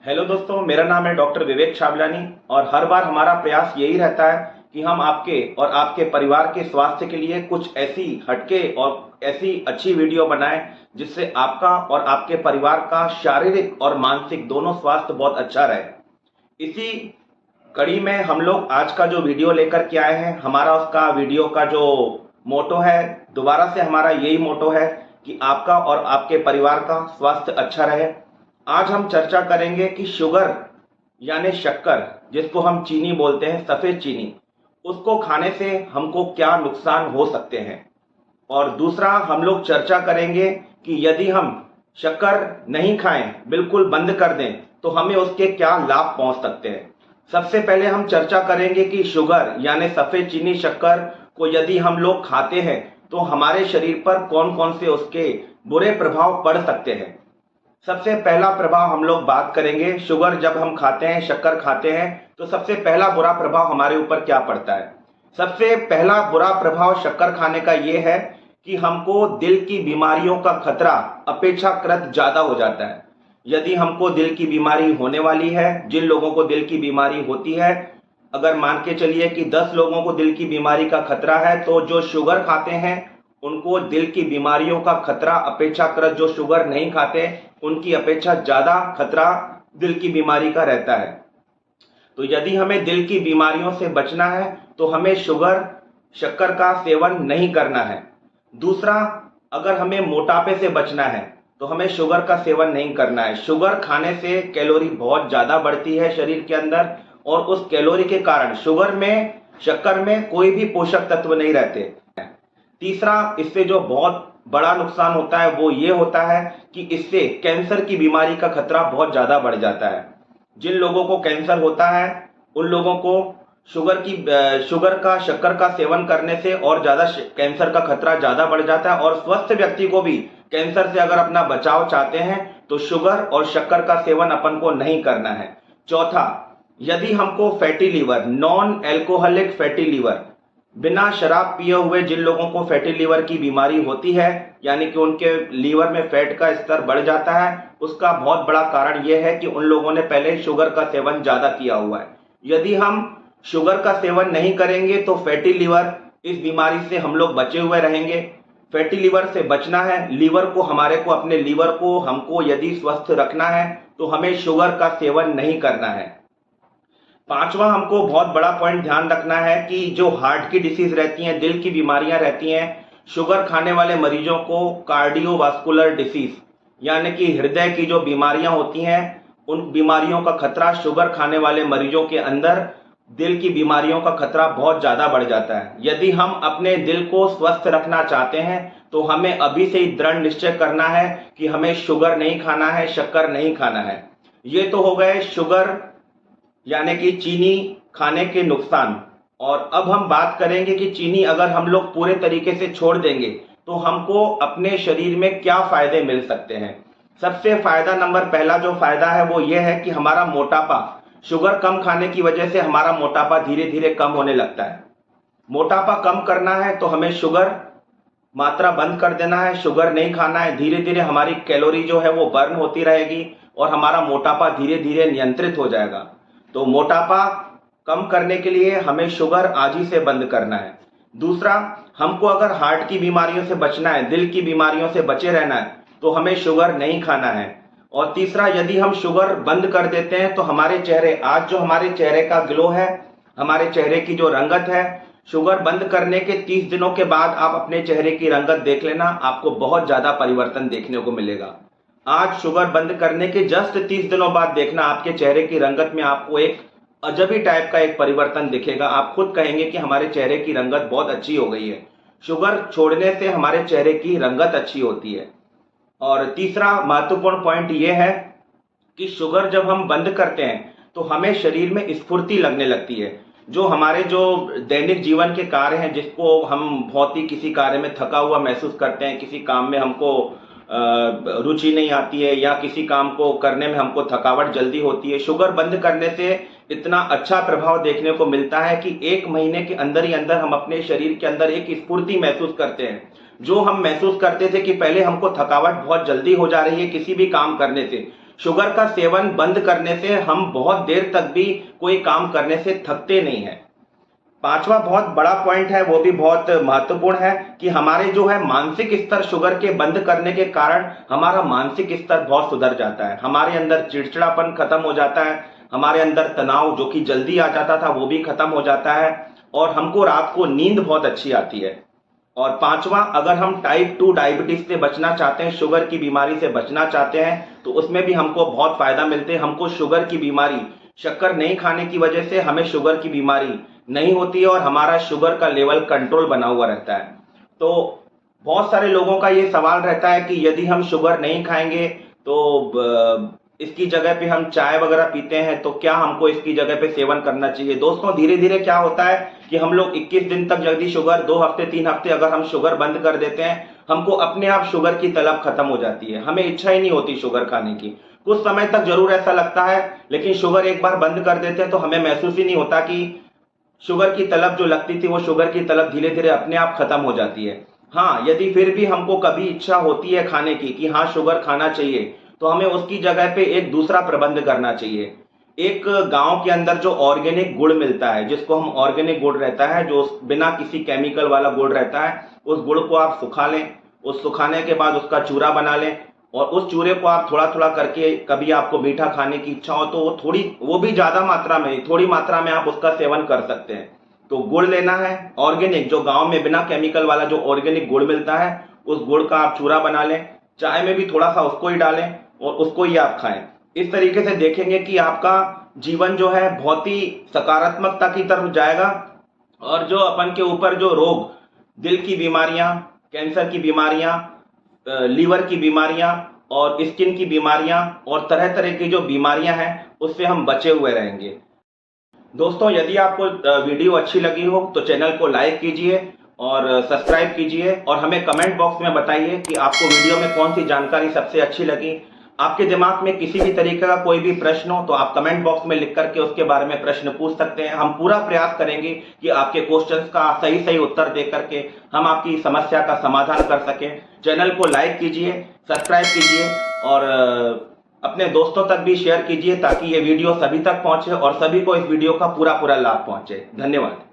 Hello दोस्तों, मेरा नाम है डॉक्टर विवेक छाबलानी और हर बार हमारा प्रयास यही रहता है कि हम आपके और आपके परिवार के स्वास्थ्य के लिए कुछ ऐसी हटके और ऐसी अच्छी वीडियो बनाएं जिससे आपका और आपके परिवार का शारीरिक और मानसिक दोनों स्वास्थ्य बहुत अच्छा रहे। इसी कड़ी में हम लोग आज का जो वीडियो लेकर के आए हैं, हमारा उसका वीडियो का जो मोटो है, दोबारा से हमारा यही मोटो है कि आपका और आपके परिवार का स्वास्थ्य अच्छा रहे। आज हम चर्चा करेंगे कि शुगर यानी शक्कर, जिसको हम चीनी बोलते हैं, सफेद चीनी, उसको खाने से हमको क्या नुकसान हो सकते हैं। और दूसरा हम लोग चर्चा करेंगे कि यदि हम शक्कर नहीं खाएं, बिल्कुल बंद कर दें, तो हमें उसके क्या लाभ पहुंच सकते हैं। सबसे पहले हम चर्चा करेंगे कि शुगर यानी सफेद चीनी शक्कर को यदि हम लोग खाते हैं तो हमारे शरीर पर कौन कौन से उसके बुरे प्रभाव पड़ सकते हैं। सबसे पहला प्रभाव हम लोग बात करेंगे, शुगर जब हम खाते हैं, शक्कर खाते हैं, तो सबसे पहला बुरा प्रभाव हमारे ऊपर क्या पड़ता है। सबसे पहला बुरा प्रभाव शक्कर खाने का यह है कि हमको दिल की बीमारियों का खतरा अपेक्षाकृत ज्यादा हो जाता है। यदि हमको दिल की बीमारी होने वाली है, जिन लोगों को दिल की बीमारी होती है, अगर मान के चलिए कि 10 लोगों को दिल की बीमारी का खतरा है, तो जो शुगर खाते हैं उनको दिल की बीमारियों का खतरा अपेक्षाकृत जो शुगर नहीं खाते उनकी अपेक्षा ज्यादा खतरा दिल की बीमारी का रहता है। तो यदि हमें दिल की बीमारियों से बचना है तो हमें शुगर शक्कर का सेवन नहीं करना है। दूसरा, अगर हमें मोटापे से बचना है तो हमें शुगर का सेवन नहीं करना है। शुगर खाने से कैलोरी बहुत ज्यादा बढ़ती है शरीर के अंदर, और उस कैलोरी के कारण शुगर में, शक्कर में कोई भी पोषक तत्व नहीं रहते। तीसरा, इससे जो बहुत बड़ा नुकसान होता है वो ये होता है कि इससे कैंसर की बीमारी का खतरा बहुत ज्यादा बढ़ जाता है। जिन लोगों को कैंसर होता है उन लोगों को शक्कर का सेवन करने से और ज्यादा कैंसर का खतरा ज्यादा बढ़ जाता है। और स्वस्थ व्यक्ति को भी कैंसर से अगर अपना बचाव चाहते हैं तो शुगर और शक्कर का सेवन अपन को नहीं करना है। चौथा, यदि हमको fatty liver, non alcoholic fatty liver, बिना शराब पिए हुए जिन लोगों को फैटी लीवर की बीमारी होती है, यानी कि उनके लीवर में फैट का स्तर बढ़ जाता है, उसका बहुत बड़ा कारण यह है कि उन लोगों ने पहले शुगर का सेवन ज्यादा किया हुआ है। यदि हम शुगर का सेवन नहीं करेंगे तो फैटी लीवर, इस बीमारी से हम लोग बचे हुए रहेंगे। फैटी लीवर से बचना है, लीवर को, हमारे को, अपने लीवर को हमको यदि स्वस्थ रखना है तो हमें शुगर का सेवन नहीं करना है। पांचवा, हमको बहुत बड़ा पॉइंट ध्यान रखना है कि जो हार्ट की डिसीज रहती हैं, दिल की बीमारियां रहती हैं, शुगर खाने वाले मरीजों को कार्डियोवास्कुलर डिसीज यानी कि हृदय की जो बीमारियां होती हैं, उन बीमारियों का खतरा शुगर खाने वाले मरीजों के अंदर, दिल की बीमारियों का खतरा बहुत ज्यादा बढ़ जाता है। यदि हम अपने दिल को स्वस्थ रखना चाहते हैं तो हमें अभी से ही दृढ़ निश्चय करना है कि हमें शुगर नहीं खाना है, शक्कर नहीं खाना है। ये तो हो गए शुगर यानी कि चीनी खाने के नुकसान। और अब हम बात करेंगे कि चीनी अगर हम लोग पूरे तरीके से छोड़ देंगे तो हमको अपने शरीर में क्या फायदे मिल सकते हैं। सबसे फायदा नंबर पहला जो फायदा है वो ये है कि हमारा मोटापा, शुगर कम खाने की वजह से हमारा मोटापा धीरे धीरे कम होने लगता है। मोटापा कम करना है तो हमें शुगर मात्रा बंद कर देना है, शुगर नहीं खाना है। धीरे धीरे हमारी कैलोरी जो है वो बर्न होती रहेगी और हमारा मोटापा धीरे धीरे नियंत्रित हो जाएगा। तो मोटापा कम करने के लिए हमें शुगर आज ही से बंद करना है। दूसरा, हमको अगर हार्ट की बीमारियों से बचना है, दिल की बीमारियों से बचे रहना है, तो हमें शुगर नहीं खाना है। और तीसरा, यदि हम शुगर बंद कर देते हैं तो हमारे चेहरे, आज जो हमारे चेहरे का ग्लो है, हमारे चेहरे की जो रंगत है, शुगर बंद करने के 30 दिनों के बाद आप अपने चेहरे की रंगत देख लेना, आपको बहुत ज्यादा परिवर्तन देखने को मिलेगा। आज शुगर बंद करने के जस्ट 30 दिनों बाद देखना, आपके चेहरे की रंगत में आपको एक अजबी टाइप का एक परिवर्तन दिखेगा। आप खुद कहेंगे कि हमारे चेहरे की रंगत बहुत अच्छी हो गई है। शुगर छोड़ने से हमारे चेहरे की रंगत अच्छी होती है। और तीसरा महत्वपूर्ण पॉइंट यह है कि शुगर जब हम बंद करते हैं तो हमें शरीर में स्फूर्ति लगने लगती है। जो हमारे जो दैनिक जीवन के कार्य हैं, जिसको हम बहुत ही किसी कार्य में थका हुआ महसूस करते हैं, किसी काम में हमको रुचि नहीं आती है या किसी काम को करने में हमको थकावट जल्दी होती है, शुगर बंद करने से इतना अच्छा प्रभाव देखने को मिलता है कि 1 महीने के अंदर ही अंदर हम अपने शरीर के अंदर एक स्फूर्ति महसूस करते हैं। जो हम महसूस करते थे कि पहले हमको थकावट बहुत जल्दी हो जा रही है किसी भी काम करने से, शुगर का सेवन बंद करने से हम बहुत देर तक भी कोई काम करने से थकते नहीं हैं। पांचवा बहुत बड़ा पॉइंट है, वो भी बहुत महत्वपूर्ण है कि हमारे जो है मानसिक स्तर शुगर के बंद करने के कारण हमारा मानसिक स्तर बहुत सुधर जाता है। हमारे अंदर चिड़चिड़ापन खत्म हो जाता है, हमारे अंदर तनाव जो कि जल्दी आ जाता था वो भी खत्म हो जाता है और हमको रात को नींद बहुत अच्छी आती है। और पांचवा, अगर हम टाइप 2 डायबिटीज से बचना चाहते हैं, शुगर की बीमारी से बचना चाहते हैं, तो उसमें भी हमको बहुत फायदा मिलते हैं। हमको शुगर की बीमारी, शक्कर नहीं खाने की वजह से हमें शुगर की बीमारी नहीं होती है और हमारा शुगर का लेवल कंट्रोल बना हुआ रहता है। तो बहुत सारे लोगों का ये सवाल रहता है कि यदि हम शुगर नहीं खाएंगे तो इसकी जगह पे हम चाय वगैरह पीते हैं, तो क्या हमको इसकी जगह पे सेवन करना चाहिए? दोस्तों, धीरे धीरे क्या होता है कि हम लोग 21 दिन तक यदि शुगर 2 हफ्ते 3 हफ्ते अगर हम शुगर बंद कर देते हैं, हमको अपने आप शुगर की तलब खत्म हो जाती है। हमें इच्छा ही नहीं होती शुगर खाने की। कुछ समय तक जरूर ऐसा लगता है, लेकिन शुगर एक बार बंद कर देते हैं तो हमें महसूस ही नहीं होता कि शुगर की तलब जो लगती थी वो शुगर की तलब धीरे धीरे अपने आप खत्म हो जाती है। हाँ, यदि फिर भी हमको कभी इच्छा होती है खाने की कि हाँ शुगर खाना चाहिए, तो हमें उसकी जगह पे एक दूसरा प्रबंध करना चाहिए। एक गांव के अंदर जो ऑर्गेनिक गुड़ मिलता है, जिसको हम ऑर्गेनिक गुड़ रहता है, जो बिना किसी केमिकल वाला गुड़ रहता है, उस गुड़ को आप सुखा लें। उस सुखाने के बाद उसका चूरा बना लें और उस चूरे को आप थोड़ा थोड़ा करके, कभी आपको मीठा खाने की इच्छा हो तो वो भी ज्यादा मात्रा में, थोड़ी मात्रा में आप उसका सेवन कर सकते हैं। तो गुड़ लेना है ऑर्गेनिक, जो गांव में बिना केमिकल वाला जो ऑर्गेनिक गुड़ मिलता है, उस गुड़ का आप चूरा बना लें। चाय में भी थोड़ा सा उसको ही डालें और उसको ही आप खाएं। इस तरीके से देखेंगे कि आपका जीवन जो है बहुत ही सकारात्मकता की तरफ जाएगा और जो अपन के ऊपर जो रोग, दिल की बीमारियां, कैंसर की बीमारियां, लीवर की बीमारियां और स्किन की बीमारियां और तरह तरह की जो बीमारियां हैं, उससे हम बचे हुए रहेंगे। दोस्तों, यदि आपको वीडियो अच्छी लगी हो तो चैनल को लाइक कीजिए और सब्सक्राइब कीजिए और हमें कमेंट बॉक्स में बताइए कि आपको वीडियो में कौन सी जानकारी सबसे अच्छी लगी। आपके दिमाग में किसी भी तरीके का कोई भी प्रश्न हो तो आप कमेंट बॉक्स में लिख करके उसके बारे में प्रश्न पूछ सकते हैं। हम पूरा प्रयास करेंगे कि आपके क्वेश्चंस का सही सही उत्तर दे करके हम आपकी समस्या का समाधान कर सकें। चैनल को लाइक कीजिए, सब्सक्राइब कीजिए और अपने दोस्तों तक भी शेयर कीजिए ताकि ये वीडियो सभी तक पहुंचे और सभी को इस वीडियो का पूरा लाभ पहुंचे। धन्यवाद।